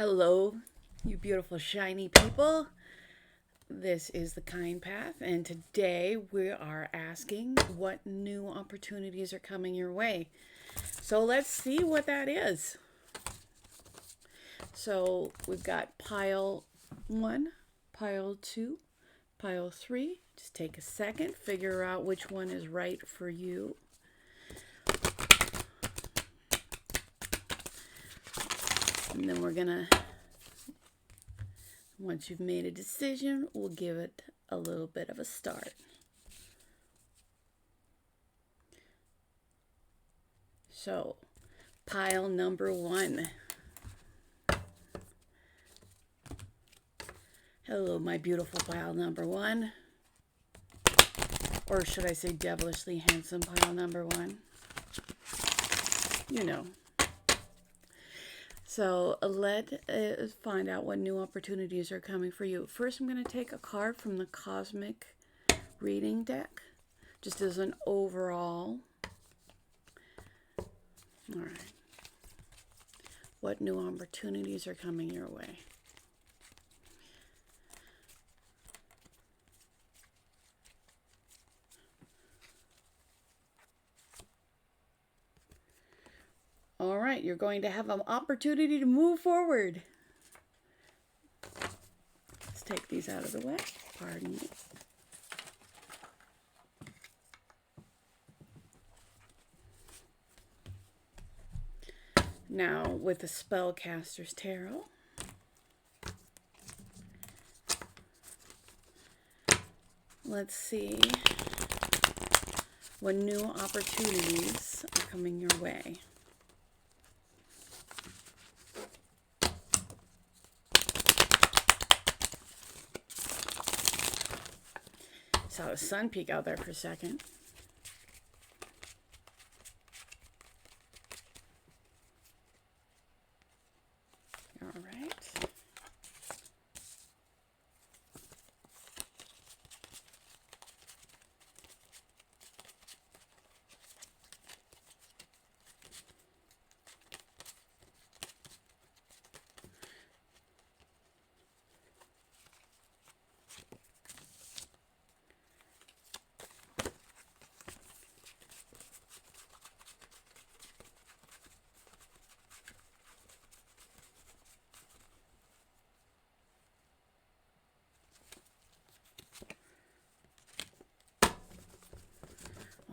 Hello, you beautiful shiny people. This is the Kind Path, and today we are asking what new opportunities are coming your way. So let's see what that is. So we've got pile 1, pile 2, pile 3. Just take a second, figure out which one is right for you. And then we're gonna, once you've made a decision, we'll give it a little bit of a start. So, pile number 1. Hello, my beautiful pile number 1. Or should I say devilishly handsome pile number 1? You know. So let's find out what new opportunities are coming for you. First, I'm going to take a card from the Cosmic Reading deck, just as an overall. All right. What new opportunities are coming your way? All right, you're going to have an opportunity to move forward. Let's take these out of the way. Pardon me. Now, with the Spellcaster's Tarot, let's see what new opportunities are coming your way. Saw the sun peek out there for a second. All right.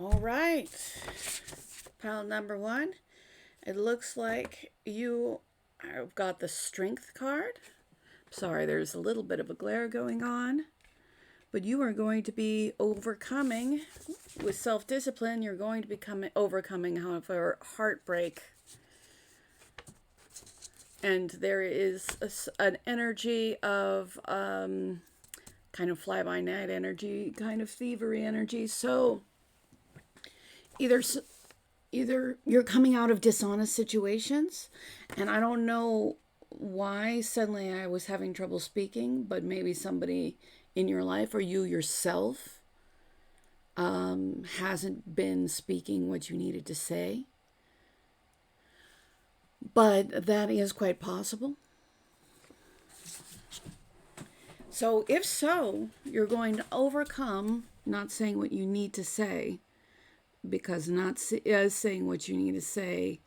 All right, pile number 1. It looks like you have got the Strength card. Sorry, there's a little bit of a glare going on, but you are going to be overcoming, with self-discipline, you're going to be overcoming, however, heartbreak. And there is an energy of kind of fly-by-night energy, kind of thievery energy. So either you're coming out of dishonest situations, and I don't know why suddenly I was having trouble speaking, but maybe somebody in your life or you yourself hasn't been speaking what you needed to say. But that is quite possible. So if so, you're going to overcome not saying what you need to say, because not saying what you need to say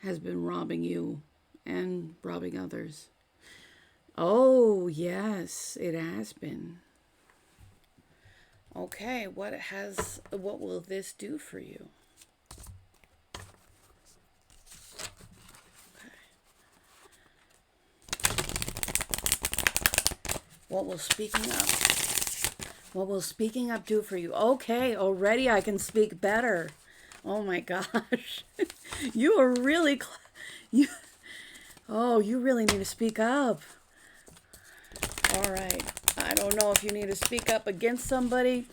has been robbing you and robbing others. Oh, yes, it has been. Okay, what will this do for you? Okay. What will speaking up do for you? Okay, already I can speak better. Oh my gosh. You are really you really need to speak up. All right. I don't know if you need to speak up against somebody,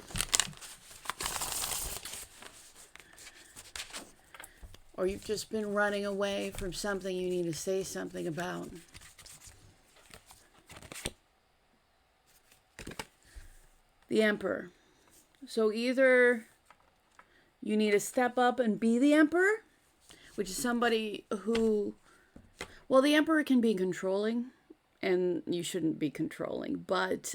or you've just been running away from something you need to say something about. The Emperor. So either you need to step up and be the Emperor, which is somebody who, Well, the Emperor can be controlling, and you shouldn't be controlling, but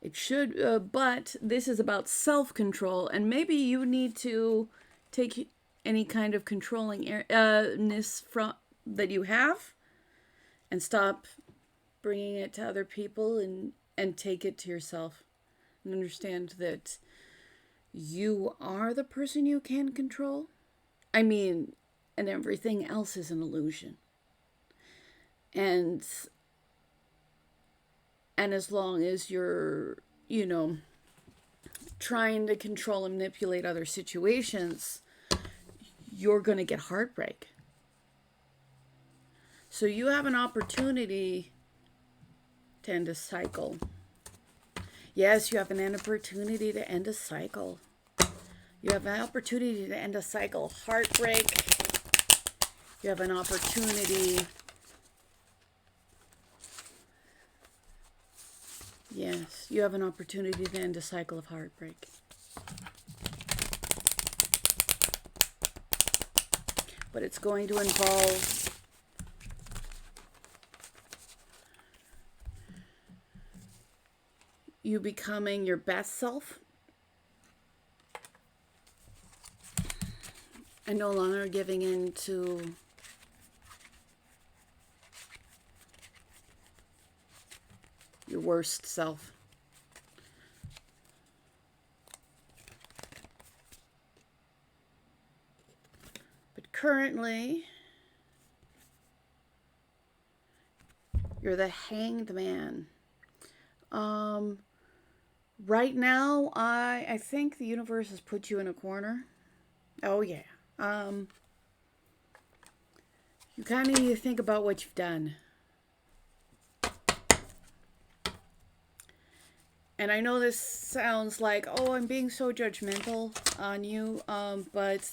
it should. But this is about self-control, and maybe you need to take any kind of controllingness from that you have, and stop bringing it to other people, and take it to yourself, and understand that you are the person you can control. I mean, and everything else is an illusion. And as long as you're, trying to control and manipulate other situations, you're going to get heartbreak. So you have an opportunity to end a cycle. Yes, you have an opportunity to end a cycle. You have an opportunity to end a cycle of heartbreak. You have an opportunity. Yes, you have an opportunity to end a cycle of heartbreak. But it's going to involve you becoming your best self and no longer giving in to your worst self. But currently, you're the Hanged Man. Right now, I think the universe has put you in a corner. Oh yeah. You kind of need to think about what you've done. And I know this sounds like, oh, I'm being so judgmental on you, but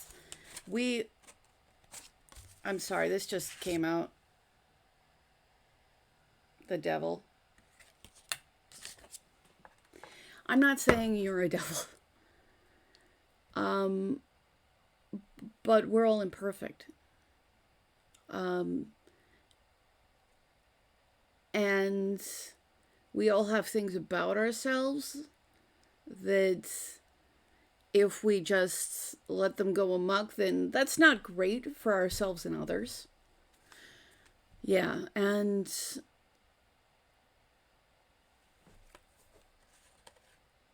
I'm sorry, this just came out. The devil. I'm not saying you're a devil. But we're all imperfect. And we all have things about ourselves that if we just let them go amok, then that's not great for ourselves and others. Yeah, and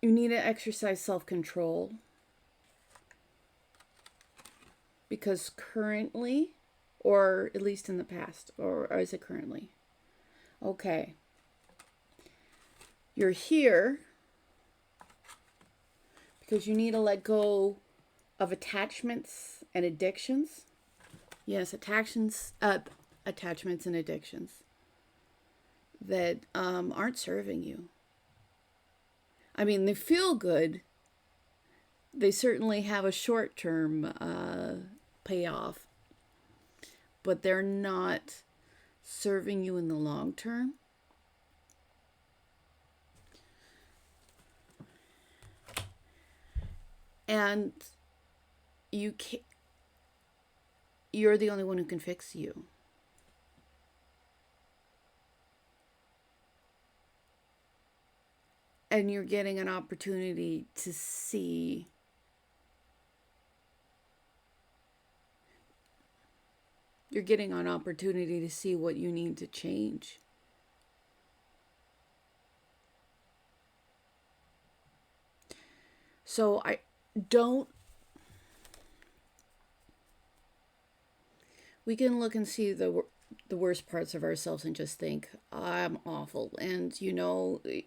you need to exercise self-control. Because currently, or at least in the past, or is it currently? Okay. You're here because you need to let go of attachments and addictions. Yes, attachments and addictions that aren't serving you. I mean, they feel good. They certainly have a short-term payoff, but they're not serving you in the long term. And you're the only one who can fix you. And you're getting an opportunity to see what you need to change. So we can look and see the worst parts of ourselves and just think, I'm awful. And,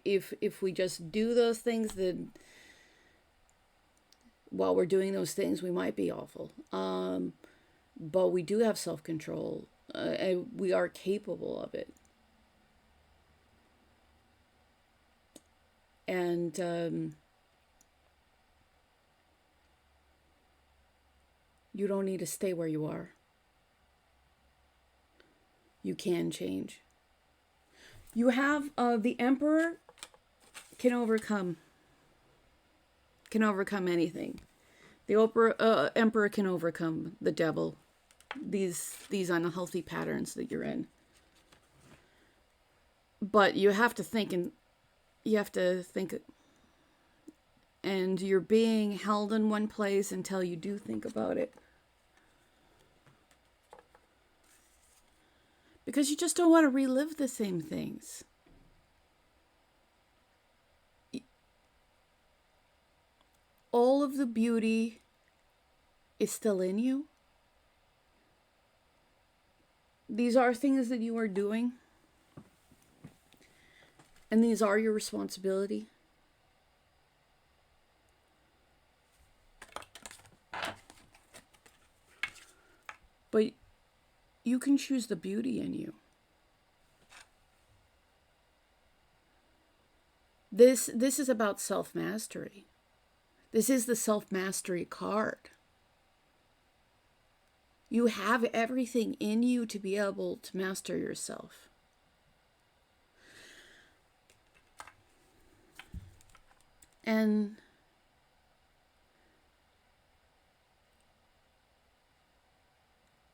if we just do those things, then while we're doing those things, we might be awful. But we do have self-control, and we are capable of it. And you don't need to stay where you are. You can change. You have the Emperor can overcome anything. The Emperor can overcome the devil. these unhealthy patterns that you're in. But you have to think, and you're being held in one place until you do think about it. Because you just don't want to relive the same things. All of the beauty is still in you. These are things that you are doing. And these are your responsibility. But you can choose the beauty in you. This is about self-mastery. This is the self-mastery card. You have everything in you to be able to master yourself. And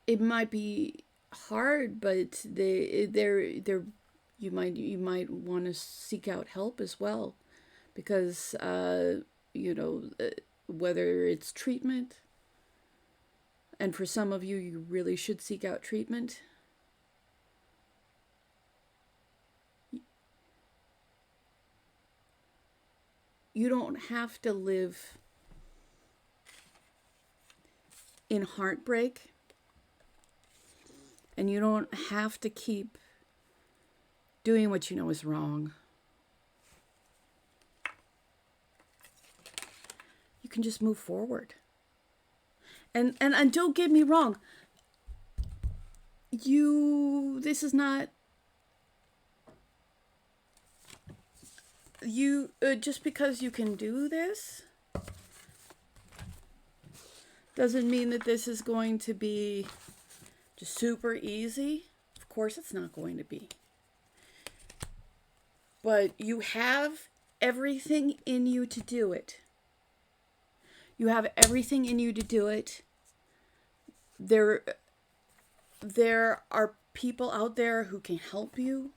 it might be hard, but you might want to seek out help as well, because whether it's treatment, and for some of you, you really should seek out treatment. You don't have to live in heartbreak, and you don't have to keep doing what you know is wrong. You can just move forward. And don't get me wrong. This is not you, just because you can do this doesn't mean that this is going to be just super easy. Of course it's not going to be. But you have everything in you to do it. You have everything in you to do it. There are people out there who can help you.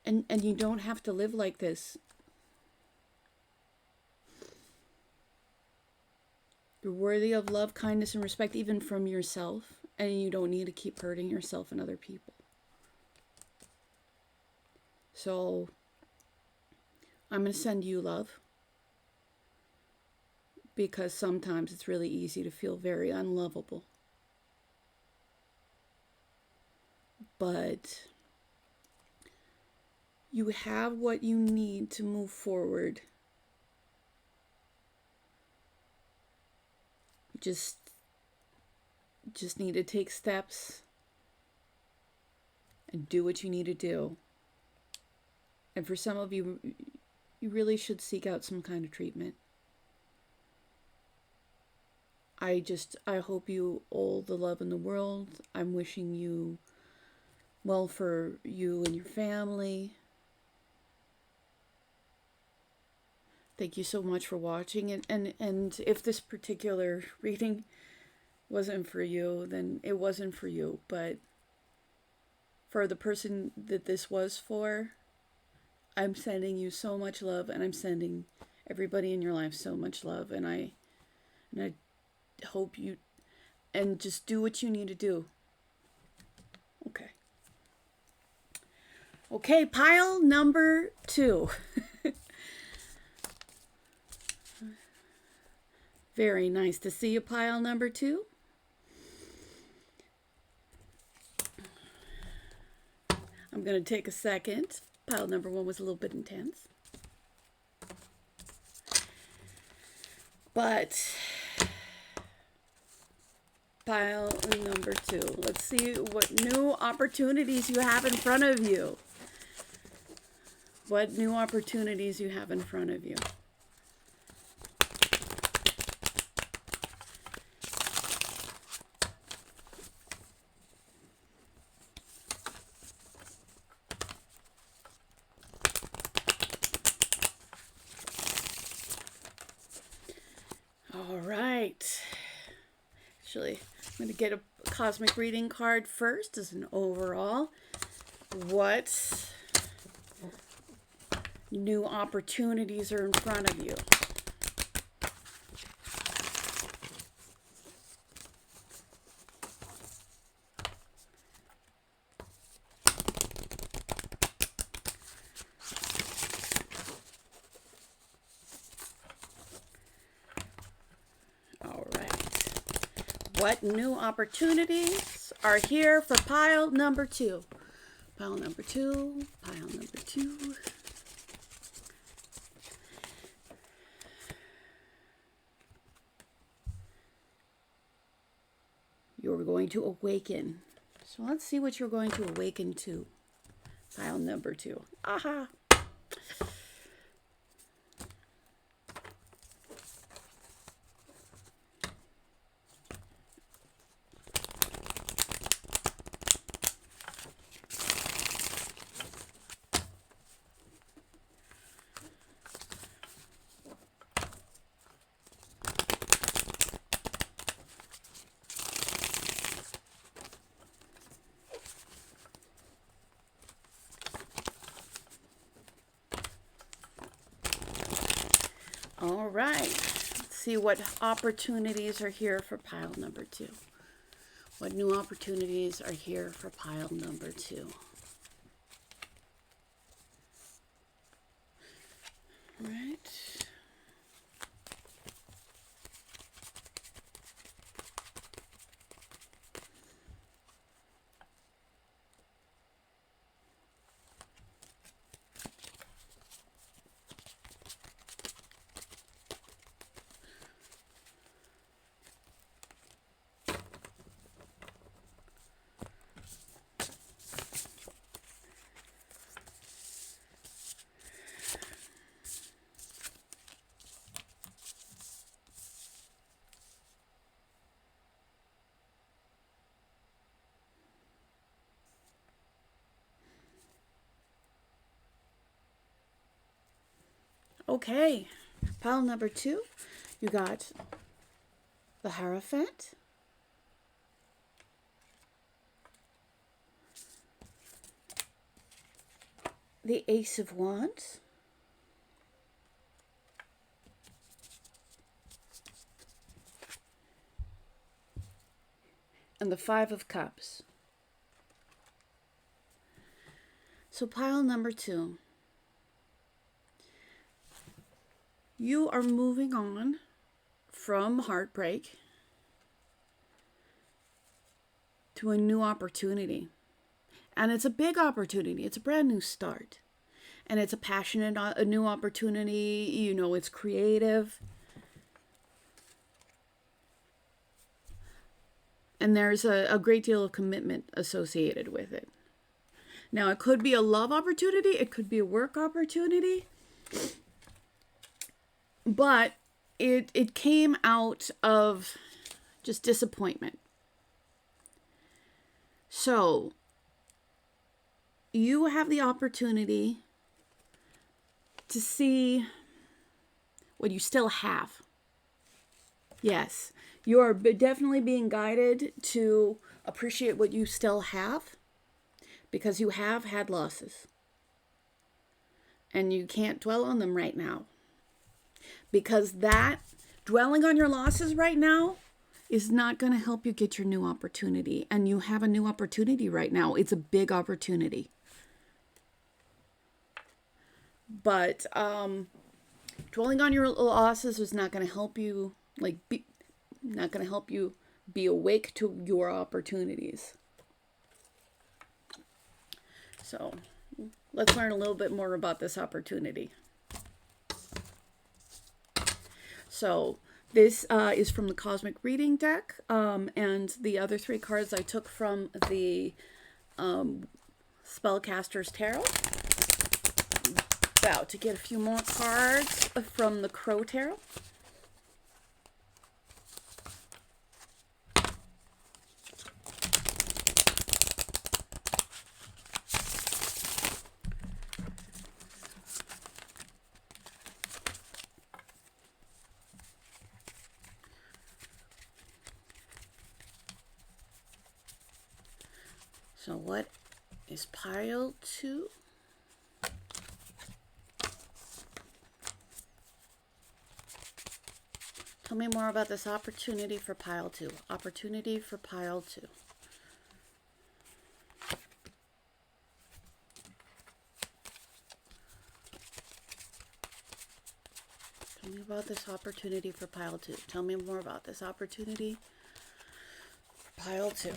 And you don't have to live like this. You're worthy of love, kindness, and respect, even from yourself. And you don't need to keep hurting yourself and other people. So I'm going to send you love, because sometimes it's really easy to feel very unlovable. But you have what you need to move forward. You just need to take steps and do what you need to do. And for some of you, you really should seek out some kind of treatment. I hope you all the love in the world. I'm wishing you well for you and your family. Thank you so much for watching. And if this particular reading wasn't for you, then it wasn't for you. But for the person that this was for, I'm sending you so much love, and I'm sending everybody in your life so much love. And I hope you, and just do what you need to do. Okay. Okay, pile number 2. Very nice to see you, pile number 2. I'm going to take a second. Pile number 1 was a little bit intense. But pile number 2. Let's see what new opportunities you have in front of you. What new opportunities you have in front of you. Okay, I'm going to get a cosmic reading card first as an overall. What new opportunities are in front of you? All right. What new opportunities are here for pile number 2? Pile number 2, pile number 2. You're going to awaken. So let's see what you're going to awaken to. Pile number 2. Aha! All right, let's see what opportunities are here for pile number 2. What new opportunities are here for pile number 2? All right. Okay, pile number 2, you got the Hierophant, the Ace of Wands, and the Five of Cups. So pile number 2. You are moving on from heartbreak to a new opportunity. And it's a big opportunity. It's a brand new start. And it's a passionate, a new opportunity. You know, it's creative. And there's a great deal of commitment associated with it. Now, it could be a love opportunity. It could be a work opportunity. But it came out of just disappointment. So, you have the opportunity to see what you still have. Yes, you are definitely being guided to appreciate what you still have, because you have had losses. And you can't dwell on them right now. Because that, dwelling on your losses right now, is not going to help you get your new opportunity. And you have a new opportunity right now. It's a big opportunity. But dwelling on your losses is not going to help you, not going to help you be awake to your opportunities. So let's learn a little bit more about this opportunity. So this is from the Cosmic Reading deck, and the other 3 cards I took from the Spellcaster's Tarot. About to get a few more cards from the Crow Tarot. So what is pile 2? Tell me more about this opportunity for pile 2. Opportunity for pile 2. Tell me about this opportunity for pile 2. Tell me more about this opportunity. Pile 2.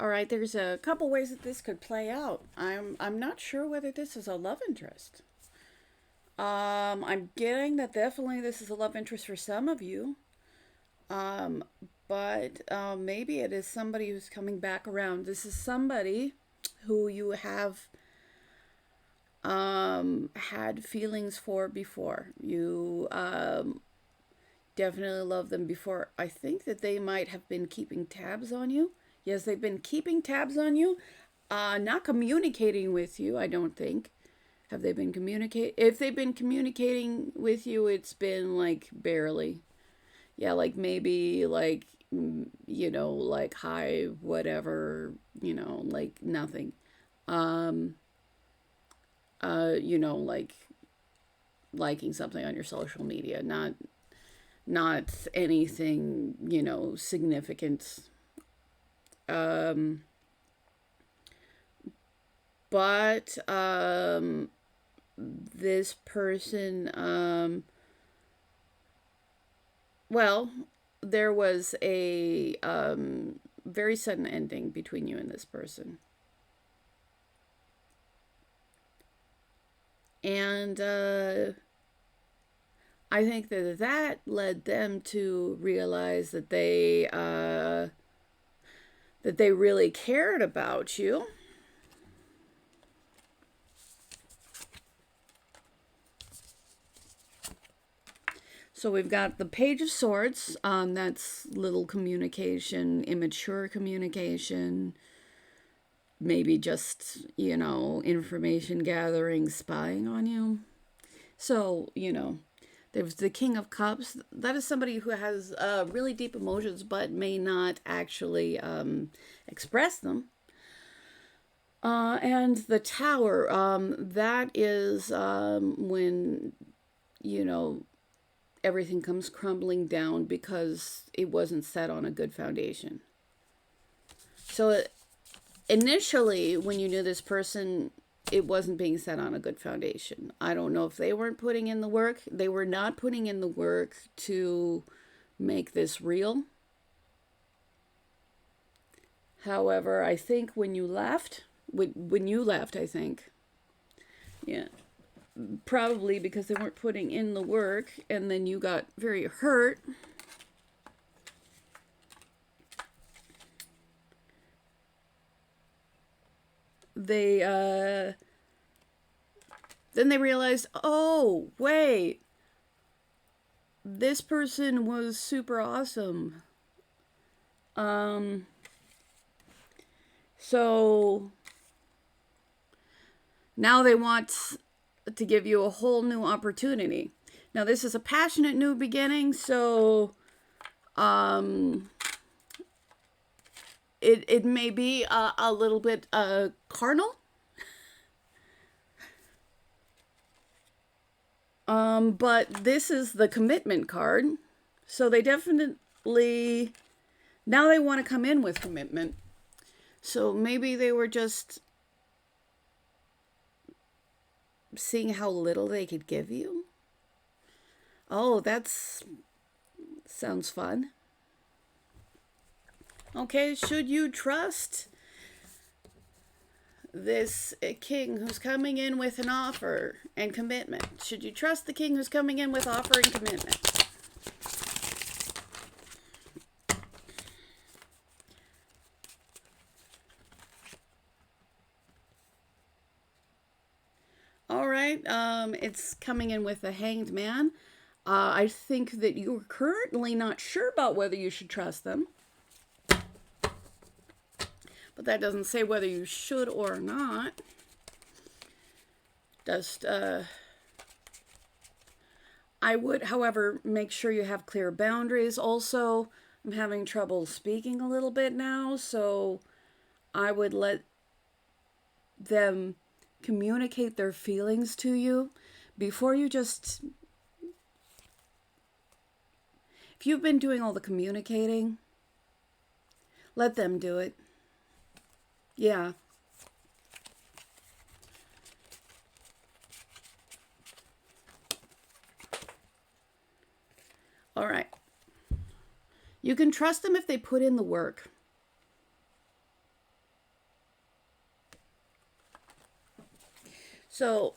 All right, there's a couple ways that this could play out. I'm not sure whether this is a love interest. I'm getting that definitely this is a love interest for some of you. But maybe it is somebody who's coming back around. This is somebody who you have had feelings for before. You definitely loved them before. I think that they might have been keeping tabs on you. Yes, they've been keeping tabs on you. Not communicating with you, I don't think. Have they been if they've been communicating with you, it's been like barely. Yeah, like maybe like, you know, like hi, whatever, you know, like nothing. You know, like liking something on your social media, not anything, you know, significant. But this person, well, there was a very sudden ending between you and this person. And I think that led them to realize that they really cared about you. So we've got the Page of Swords. That's little communication, immature communication, maybe just, you know, information gathering, spying on you. So, you know, there's the King of Cups. That is somebody who has really deep emotions but may not actually express them. And the Tower, that is when, you know, everything comes crumbling down because it wasn't set on a good foundation. So initially, when you knew this person, it wasn't being set on a good foundation. I don't know if they weren't putting in the work. They were not putting in the work to make this real. However, I think when you left, I think, yeah, probably because they weren't putting in the work, and then you got very hurt. Then they realized, oh, wait, this person was super awesome. So now they want to give you a whole new opportunity. Now this is a passionate new beginning, so it may be a little bit carnal. But this is the commitment card. So they definitely, now they want to come in with commitment. So maybe they were just seeing how little they could give you. Oh, sounds fun. Okay, should you trust this king who's coming in with an offer and commitment? Should you trust the king who's coming in with offer and commitment? It's coming in with the Hanged Man. I think that you're currently not sure about whether you should trust them. But that doesn't say whether you should or not. Just, I would, however, make sure you have clear boundaries. Also, I'm having trouble speaking a little bit now, so I would let them communicate their feelings to you before you just... If you've been doing all the communicating, let them do it. Yeah. All right. You can trust them if they put in the work. So,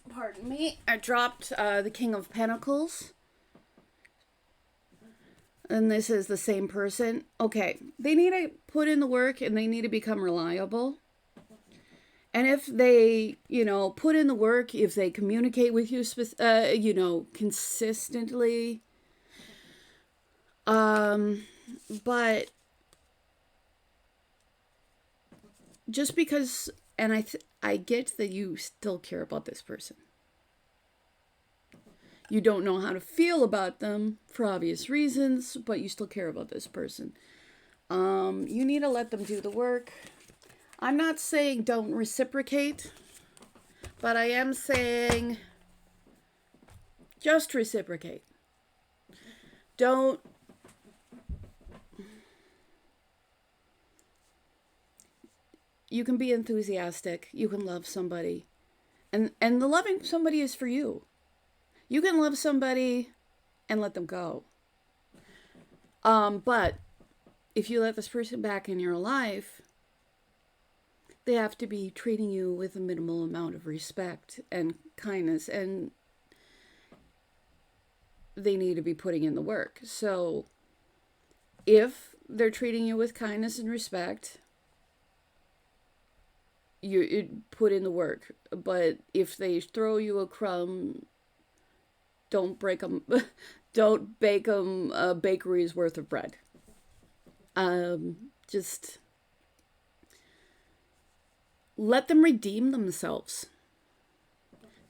pardon me, I dropped the King of Pentacles. And this is the same person. Okay, they need to put in the work and they need to become reliable. And if they, put in the work, if they communicate with you, consistently, but just because, and I get that you still care about this person. You don't know how to feel about them for obvious reasons, but you still care about this person. You need to let them do the work. I'm not saying don't reciprocate, but I am saying just reciprocate. Don't... You can be enthusiastic. You can love somebody. And the loving somebody is for you. You can love somebody and let them go. But if you let this person back in your life, they have to be treating you with a minimal amount of respect and kindness, and they need to be putting in the work. So if they're treating you with kindness and respect, you put in the work. But if they throw you a crumb, don't break them. Don't bake them a bakery's worth of bread. Just let them redeem themselves,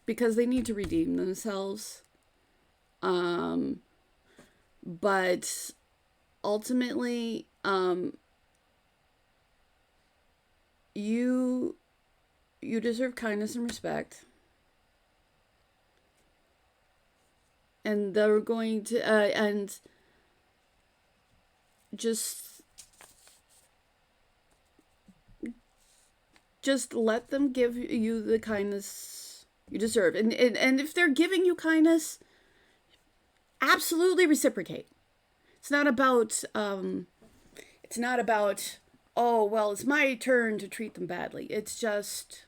because they need to redeem themselves. But ultimately, you deserve kindness and respect. And they're going to, and just let them give you the kindness you deserve. And if they're giving you kindness, absolutely reciprocate. It's not about, oh, well, it's my turn to treat them badly. It's just...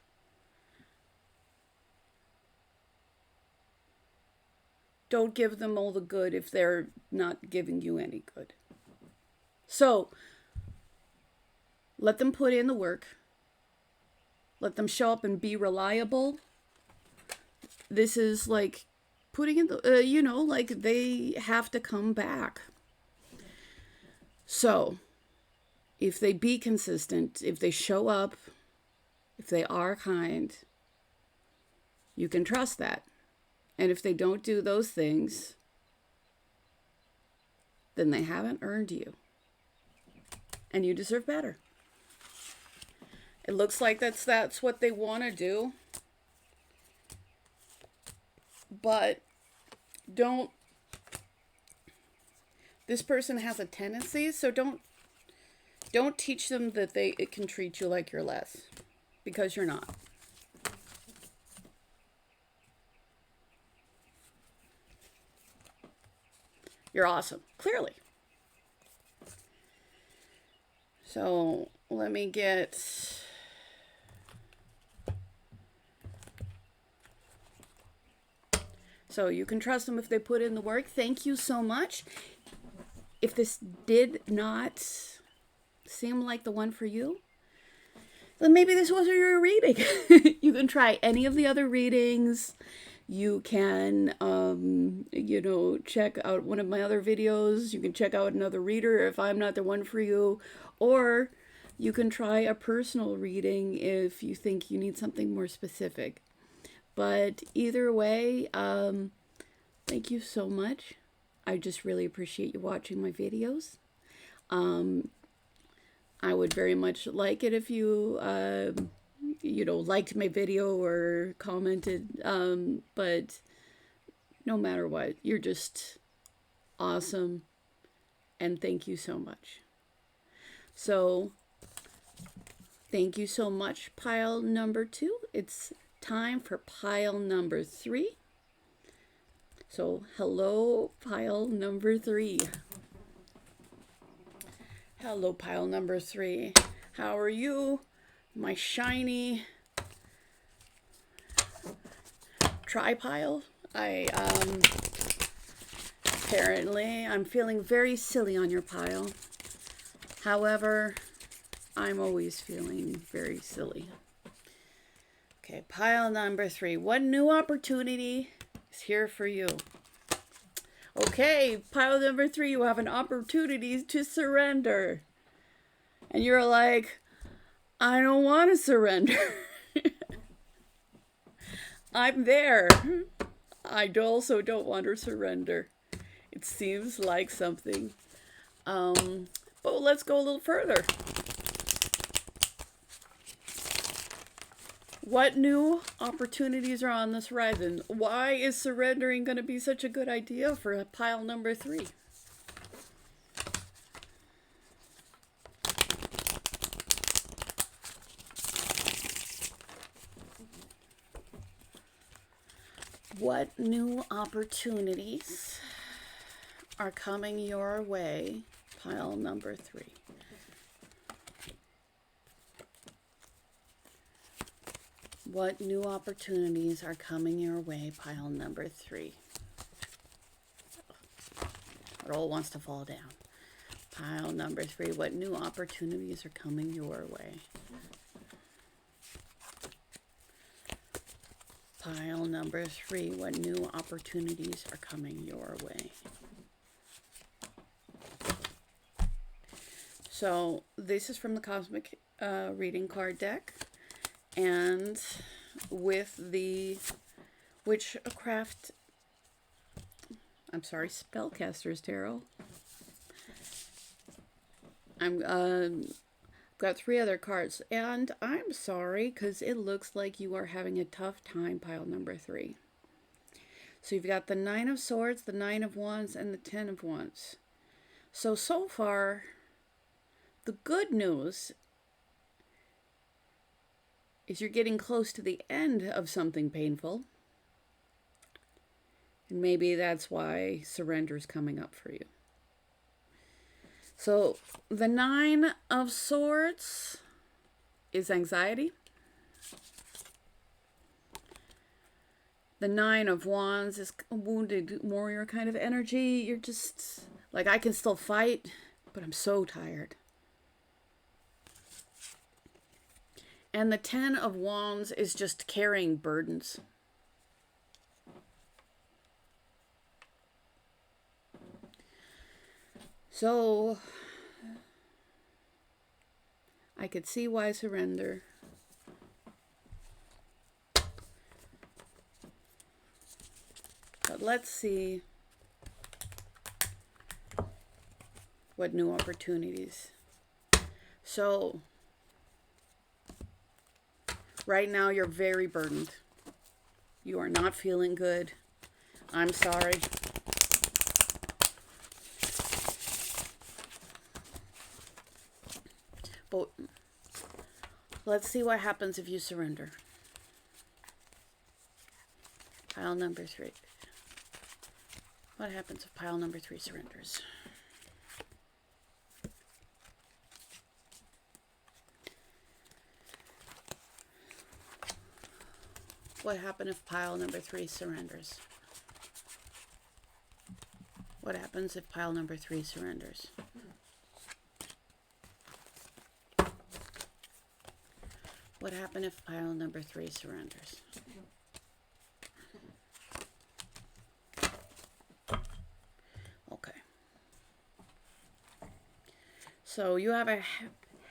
Don't give them all the good if they're not giving you any good. So, let them put in the work. Let them show up and be reliable. This is like putting in the, like they have to come back. So, if they be consistent, if they show up, if they are kind, you can trust that. And if they don't do those things, then they haven't earned you. And you deserve better. It looks like that's what they want to do. But don't... This person has a tendency, so don't teach them that it can treat you like you're less. Because you're not. You're awesome, clearly. So let me get... So you can trust them if they put in the work. Thank you so much. If this did not seem like the one for you, then maybe this wasn't your reading. You can try any of the other readings. You can, you know, check out one of my other videos. You can check out another reader if I'm not the one for you. Or you can try a personal reading if you think you need something more specific. But either way, thank you so much. I just really appreciate you watching my videos. I would very much like it if you, you know, liked my video or commented. But no matter what, you're just awesome. And thank you so much. So, thank you so much, pile number 2. It's time for pile number 3. So, hello, pile number 3. Hello, pile number 3. How are you? My shiny tri-pile. Apparently, I'm feeling very silly on your pile. However, I'm always feeling very silly. Okay, pile number 3. What new opportunity is here for you? Okay, pile number 3, you have an opportunity to surrender. And you're like, I don't want to surrender. I'm there. I also don't want to surrender. It seems like something. But let's go a little further. What new opportunities are on this horizon? Why is surrendering going to be such a good idea for pile number 3? What new opportunities are coming your way? Pile number 3. What new opportunities are coming your way? Pile number 3. It all wants to fall down. Pile number 3. What new opportunities are coming your way? Pile number 3. What new opportunities are coming your way? So this is from the Cosmic Reading Card deck. And with the Spellcaster's Tarot. I've got 3 other cards, and I'm sorry because it looks like you are having a tough time, pile number 3. So you've got the 9 of Swords, the 9 of Wands, and the 10 of Wands. So far, the good news is you're getting close to the end of something painful. And maybe that's why surrender is coming up for you. So the 9 of Swords is anxiety. The 9 of Wands is a wounded warrior kind of energy. You're just like, I can still fight, but I'm so tired. And the 10 of Wands is just carrying burdens. So, I could see why surrender. But let's see what new opportunities. So, right now, you're very burdened. You are not feeling good. I'm sorry. But let's see what happens if you surrender. Pile number 3. What happens if pile number 3 surrenders? What happens if pile number 3 surrenders? What happens if pile number 3 surrenders? What happened if pile number 3 surrenders? Okay. So you have a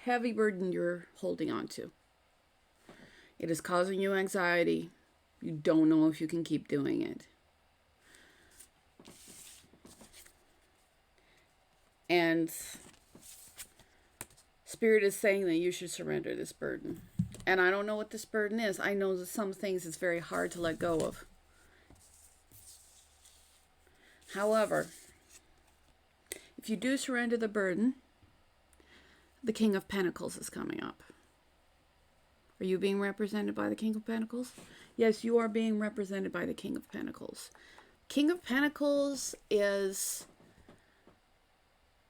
heavy burden you're holding on to. It is causing you anxiety. You don't know if you can keep doing it. And Spirit is saying that you should surrender this burden. And I don't know what this burden is. I know that some things it's very hard to let go of. However, if you do surrender the burden, the King of Pentacles is coming up. Are you being represented by the King of Pentacles? Yes, you are being represented by the King of Pentacles. King of Pentacles is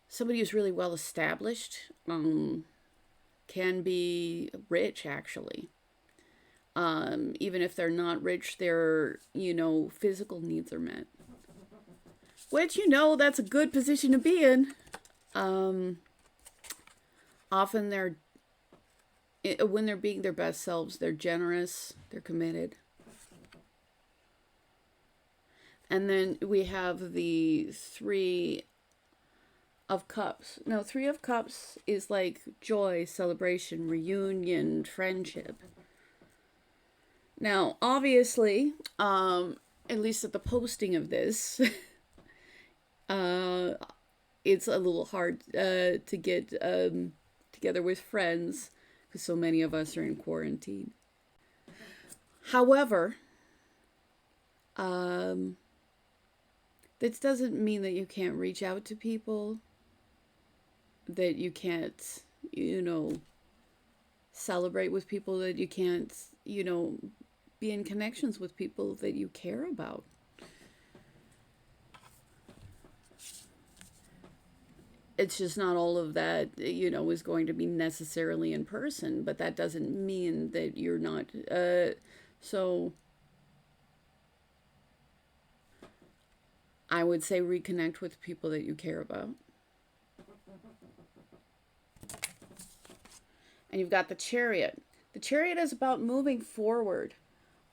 somebody who's really well established, can be rich actually. Even if they're not rich, their, physical needs are met. Which, that's a good position to be in. Often when they're being their best selves, they're generous, they're committed. And then we have the 3 of Cups. Now, 3 of Cups is like joy, celebration, reunion, friendship. Now, obviously, at least at the posting of this, it's a little hard to get together with friends because so many of us are in quarantine. However, this doesn't mean that you can't reach out to people, that you can't, celebrate with people, that you can't, be in connections with people that you care about. It's just not all of that, is going to be necessarily in person, but that doesn't mean that you're not, so I would say reconnect with people that you care about. And you've got the Chariot. The Chariot is about moving forward,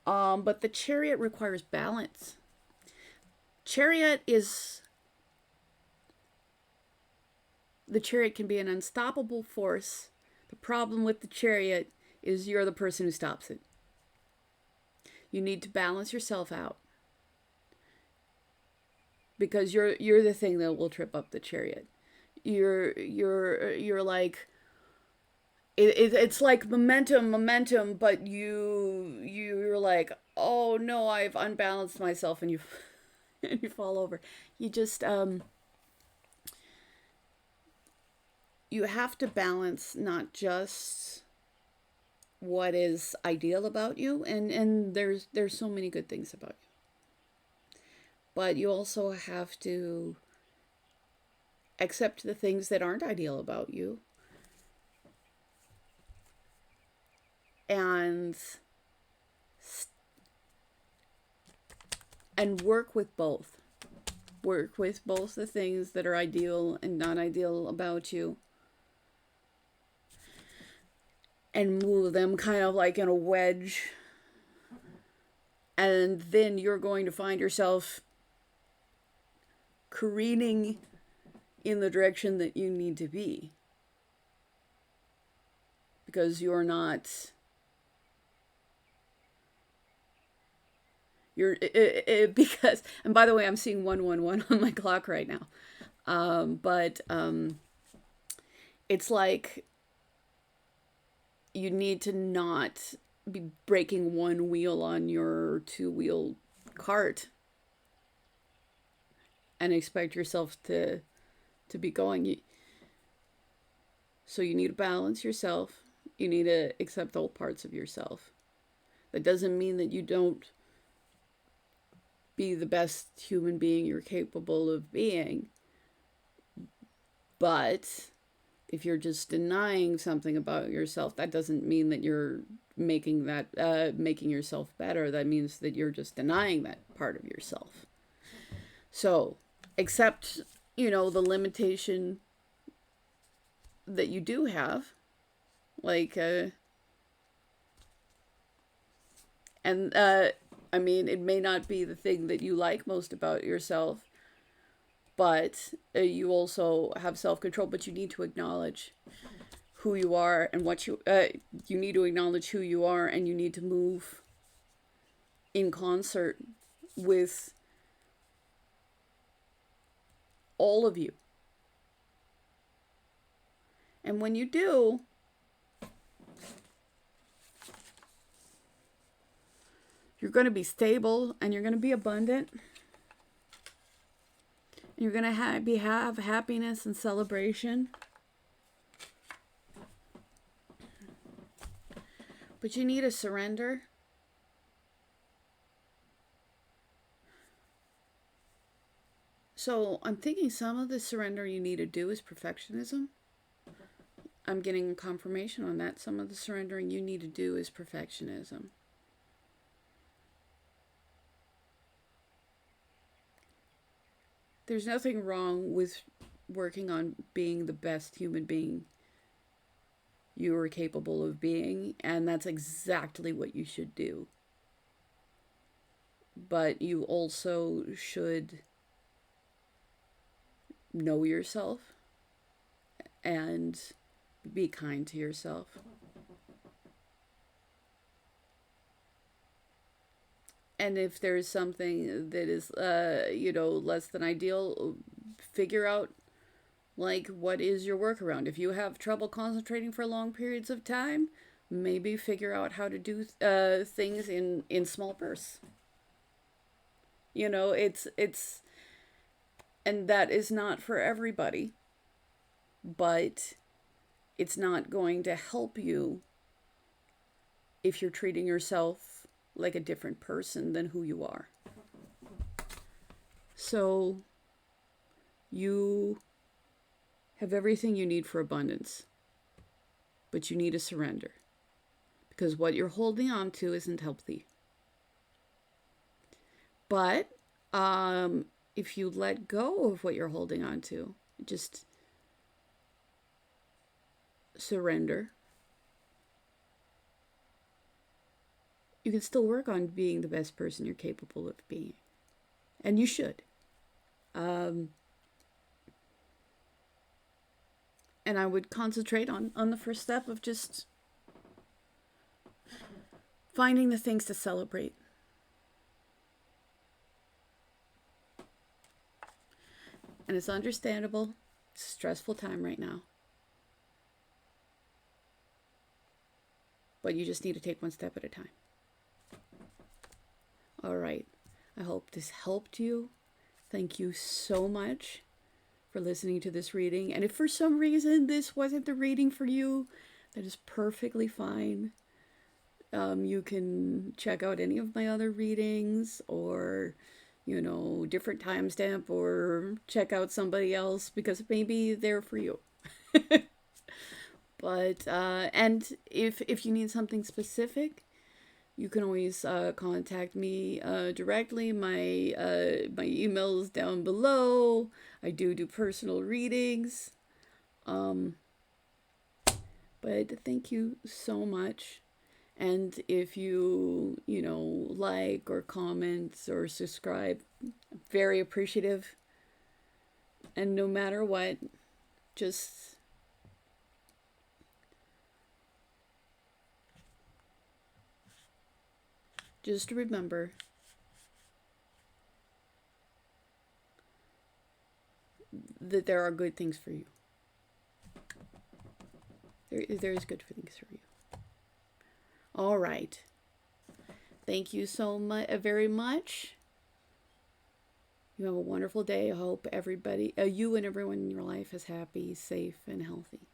but the Chariot requires balance. The Chariot can be an unstoppable force. The problem with the Chariot is you're the person who stops it. You need to balance yourself out, because you're the thing that will trip up the Chariot. You're like, it's like momentum, but you're like, oh no, I've unbalanced myself, and you and you fall over. You just you have to balance not just what is ideal about you, and there's so many good things about you, but you also have to accept the things that aren't ideal about you, and work with both. Work with both the things that are ideal and not ideal about you, and move them kind of like in a wedge. And then you're going to find yourself careening in the direction that you need to be, because you're not, because, and by the way, I'm seeing 111 on my clock right now. But it's like you need to not be breaking one wheel on your 2-wheel cart and expect yourself to be going. So you need to balance yourself. You need to accept all parts of yourself. That doesn't mean that you don't be the best human being you're capable of being. But if you're just denying something about yourself, that doesn't mean that you're making yourself better. That means that you're just denying that part of yourself. So accept, the limitation that you do have. Like, And I mean, it may not be the thing that you like most about yourself, but you also have self-control, but you need to acknowledge who you are and what you need to acknowledge who you are, and you need to move in concert with all of you. And when you do, you're going to be stable, and you're going to be abundant. And you're going to have happiness and celebration. But you need to surrender. So I'm thinking some of the surrender you need to do is perfectionism. I'm getting confirmation on that. Some of the surrendering you need to do is perfectionism. There's nothing wrong with working on being the best human being you are capable of being, and that's exactly what you should do. But you also should know yourself and be kind to yourself. And if there's something that is, less than ideal, figure out, like, what is your workaround. If you have trouble concentrating for long periods of time, maybe figure out how to do things in small bursts. It's, and that is not for everybody, but it's not going to help you if you're treating yourself like a different person than who you are. So you have everything you need for abundance, but you need to surrender, because what you're holding on to isn't healthy. But if you let go of what you're holding on to, just surrender, you can still work on being the best person you're capable of being. And you should. And I would concentrate on the first step of just finding the things to celebrate. And it's understandable. It's a stressful time right now. But you just need to take one step at a time. All right. I hope this helped you. Thank you so much for listening to this reading. And if for some reason this wasn't the reading for you, that is perfectly fine. You can check out any of my other readings, or, different timestamp, or check out somebody else, because maybe they're for you. But, and if you need something specific, you can always contact me directly. My email is down below. I do personal readings. But thank you so much. And if you, like or comment or subscribe, I'm very appreciative. And no matter what, just remember that there are good things for you. There is good things for you. All right. Thank you so much, very much. You have a wonderful day. I hope everybody, you and everyone in your life is happy, safe, and healthy.